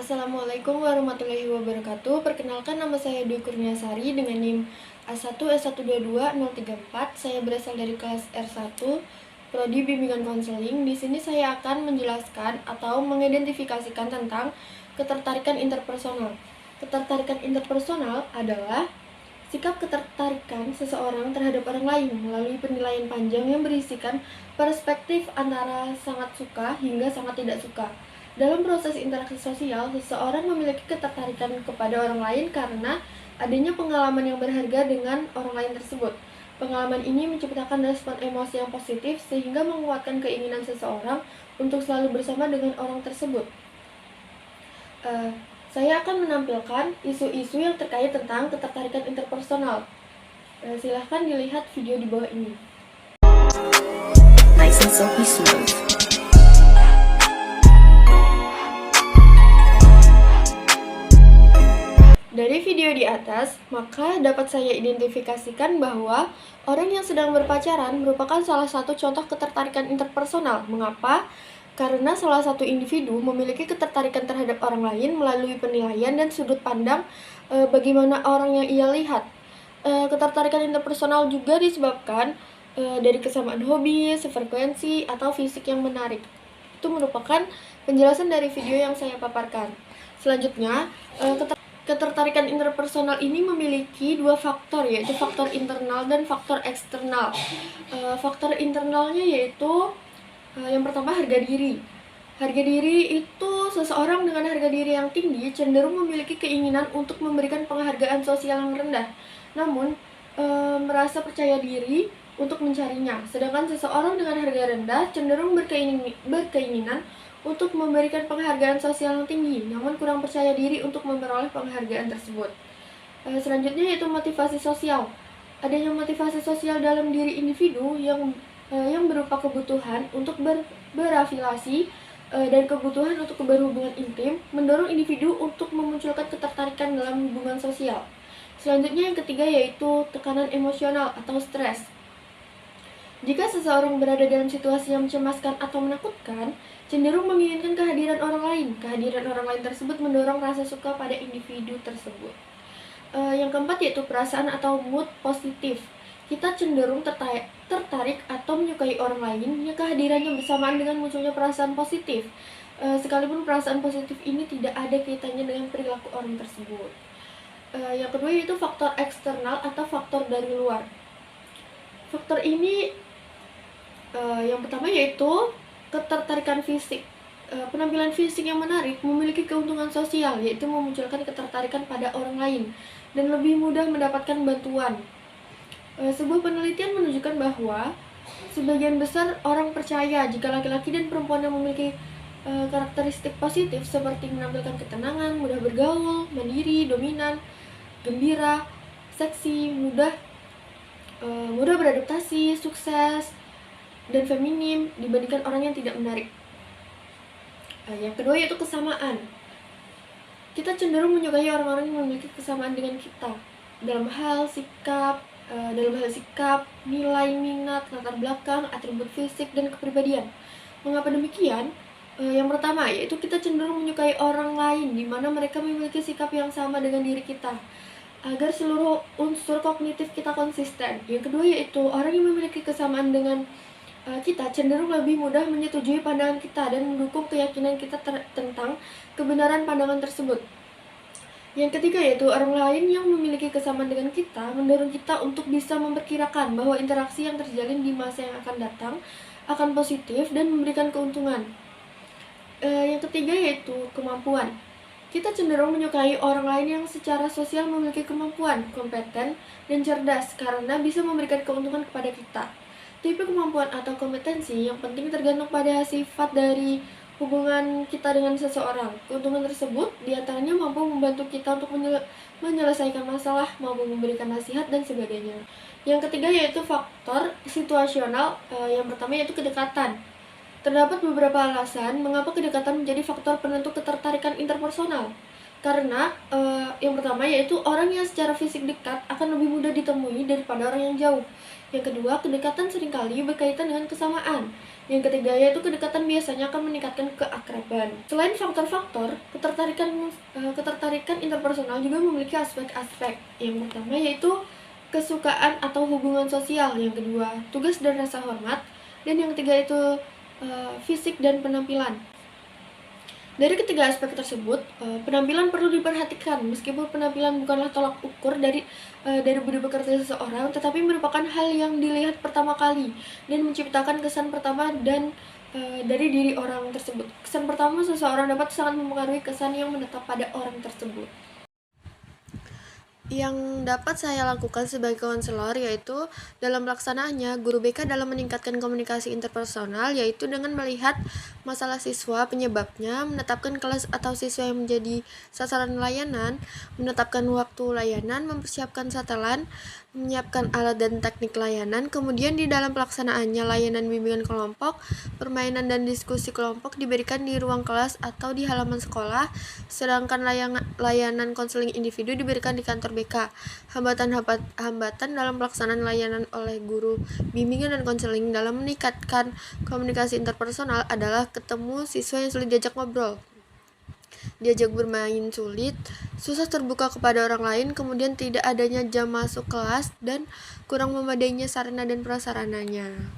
Assalamualaikum warahmatullahi wabarakatuh. Perkenalkan, nama saya Dwi Kurniasari dengan NIM A1S122034. Saya berasal dari kelas R1 Prodi Bimbingan Konseling. Di sini saya akan menjelaskan atau mengidentifikasikan tentang ketertarikan interpersonal. Ketertarikan interpersonal adalah sikap ketertarikan seseorang terhadap orang lain melalui penilaian panjang yang berisikan perspektif antara sangat suka hingga sangat tidak suka. Dalam proses interaksi sosial, seseorang memiliki ketertarikan kepada orang lain karena adanya pengalaman yang berharga dengan orang lain tersebut. Pengalaman ini menciptakan respon emosi yang positif sehingga menguatkan keinginan seseorang untuk selalu bersama dengan orang tersebut. Saya akan menampilkan isu-isu yang terkait tentang ketertarikan interpersonal. Silahkan dilihat video di bawah ini. Nice and silky smooth. Dari video di atas, maka dapat saya identifikasikan bahwa orang yang sedang berpacaran merupakan salah satu contoh ketertarikan interpersonal. Mengapa? Karena salah satu individu memiliki ketertarikan terhadap orang lain melalui penilaian dan sudut pandang bagaimana orang yang ia lihat. Ketertarikan interpersonal juga disebabkan dari kesamaan hobi, sefrekuensi, atau fisik yang menarik. Itu merupakan penjelasan dari video yang saya paparkan. Selanjutnya, ketertarikan interpersonal ini memiliki dua faktor, yaitu faktor internal dan faktor eksternal. Faktor internalnya yaitu yang pertama, harga diri. Harga diri itu seseorang dengan harga diri yang tinggi cenderung memiliki keinginan untuk memberikan penghargaan sosial yang rendah, namun merasa percaya diri untuk mencarinya. Sedangkan seseorang dengan harga rendah cenderung berkeinginan untuk memberikan penghargaan sosial yang tinggi, namun kurang percaya diri untuk memperoleh penghargaan tersebut. Selanjutnya yaitu motivasi sosial. Adanya motivasi sosial dalam diri individu yang berupa kebutuhan untuk berafiliasi dan kebutuhan untuk berhubungan intim mendorong individu untuk memunculkan ketertarikan dalam hubungan sosial. Selanjutnya yang ketiga yaitu tekanan emosional atau stres. Jika seseorang berada dalam situasi yang mencemaskan atau menakutkan, cenderung menginginkan kehadiran orang lain. Kehadiran orang lain tersebut mendorong rasa suka pada individu tersebut. Yang keempat yaitu perasaan atau mood positif. Kita cenderung tertarik atau menyukai orang lain yang kehadirannya bersamaan dengan munculnya perasaan positif. Sekalipun perasaan positif ini tidak ada kaitannya dengan perilaku orang tersebut. Yang kedua yaitu faktor eksternal atau faktor dari luar. Faktor ini yang pertama yaitu ketertarikan fisik. Penampilan fisik yang menarik memiliki keuntungan sosial, yaitu memunculkan ketertarikan pada orang lain dan lebih mudah mendapatkan bantuan. Sebuah penelitian menunjukkan bahwa sebagian besar orang percaya jika laki-laki dan perempuan yang memiliki karakteristik positif seperti menampilkan ketenangan, mudah bergaul, mandiri, dominan, gembira, seksi, mudah beradaptasi, sukses, dan feminim dibandingkan orang yang tidak menarik. Yang kedua yaitu kesamaan. Kita cenderung menyukai orang-orang yang memiliki kesamaan dengan kita dalam hal sikap, nilai, minat, latar belakang, atribut fisik, dan kepribadian. Mengapa demikian? Yang pertama yaitu kita cenderung menyukai orang lain di mana mereka memiliki sikap yang sama dengan diri kita, agar seluruh unsur kognitif kita konsisten. Yang kedua yaitu orang yang memiliki kesamaan dengan kita cenderung lebih mudah menyetujui pandangan kita dan mendukung keyakinan kita tentang kebenaran pandangan tersebut. Yang ketiga yaitu orang lain yang memiliki kesamaan dengan kita mendorong kita untuk bisa memperkirakan bahwa interaksi yang terjalin di masa yang akan datang akan positif dan memberikan keuntungan. Yang ketiga yaitu kemampuan. Kita cenderung menyukai orang lain yang secara sosial memiliki kemampuan, kompeten, dan cerdas karena bisa memberikan keuntungan kepada kita. Tipe kemampuan atau kompetensi yang penting tergantung pada sifat dari hubungan kita dengan seseorang. Keuntungan tersebut diantaranya mampu membantu kita untuk menyelesaikan masalah, mampu memberikan nasihat, dan sebagainya. Yang ketiga yaitu faktor situasional. Yang pertama yaitu kedekatan. Terdapat beberapa alasan mengapa kedekatan menjadi faktor penentu ketertarikan interpersonal. Karena yang pertama yaitu orang yang secara fisik dekat akan lebih mudah ditemui daripada orang yang jauh. Yang kedua, kedekatan seringkali berkaitan dengan kesamaan. Yang ketiga yaitu kedekatan biasanya akan meningkatkan keakraban. Selain faktor-faktor, ketertarikan interpersonal juga memiliki aspek-aspek. Yang pertama yaitu kesukaan atau hubungan sosial. Yang kedua, tugas dan rasa hormat. Dan yang ketiga itu fisik dan penampilan. Dari ketiga aspek tersebut, penampilan perlu diperhatikan meskipun penampilan bukanlah tolak ukur dari budi pekerti seseorang, tetapi merupakan hal yang dilihat pertama kali dan menciptakan kesan pertama dan dari diri orang tersebut. Kesan pertama seseorang dapat sangat mempengaruhi kesan yang menetap pada orang tersebut. Yang dapat saya lakukan sebagai konselor yaitu dalam pelaksanaannya, guru BK dalam meningkatkan komunikasi interpersonal yaitu dengan melihat masalah siswa, penyebabnya, menetapkan kelas atau siswa yang menjadi sasaran layanan, menetapkan waktu layanan, mempersiapkan satelan, menyiapkan alat dan teknik layanan. Kemudian di dalam pelaksanaannya, layanan bimbingan kelompok, permainan dan diskusi kelompok diberikan di ruang kelas atau di halaman sekolah, sedangkan layanan konseling individu diberikan di kantor BK. Hambatan dalam pelaksanaan layanan oleh guru bimbingan dan konseling dalam meningkatkan komunikasi interpersonal adalah ketemu siswa yang sulit diajak ngobrol, diajak bermain sulit, susah terbuka kepada orang lain, kemudian tidak adanya jam masuk kelas, dan kurang memadainya sarana dan prasarananya.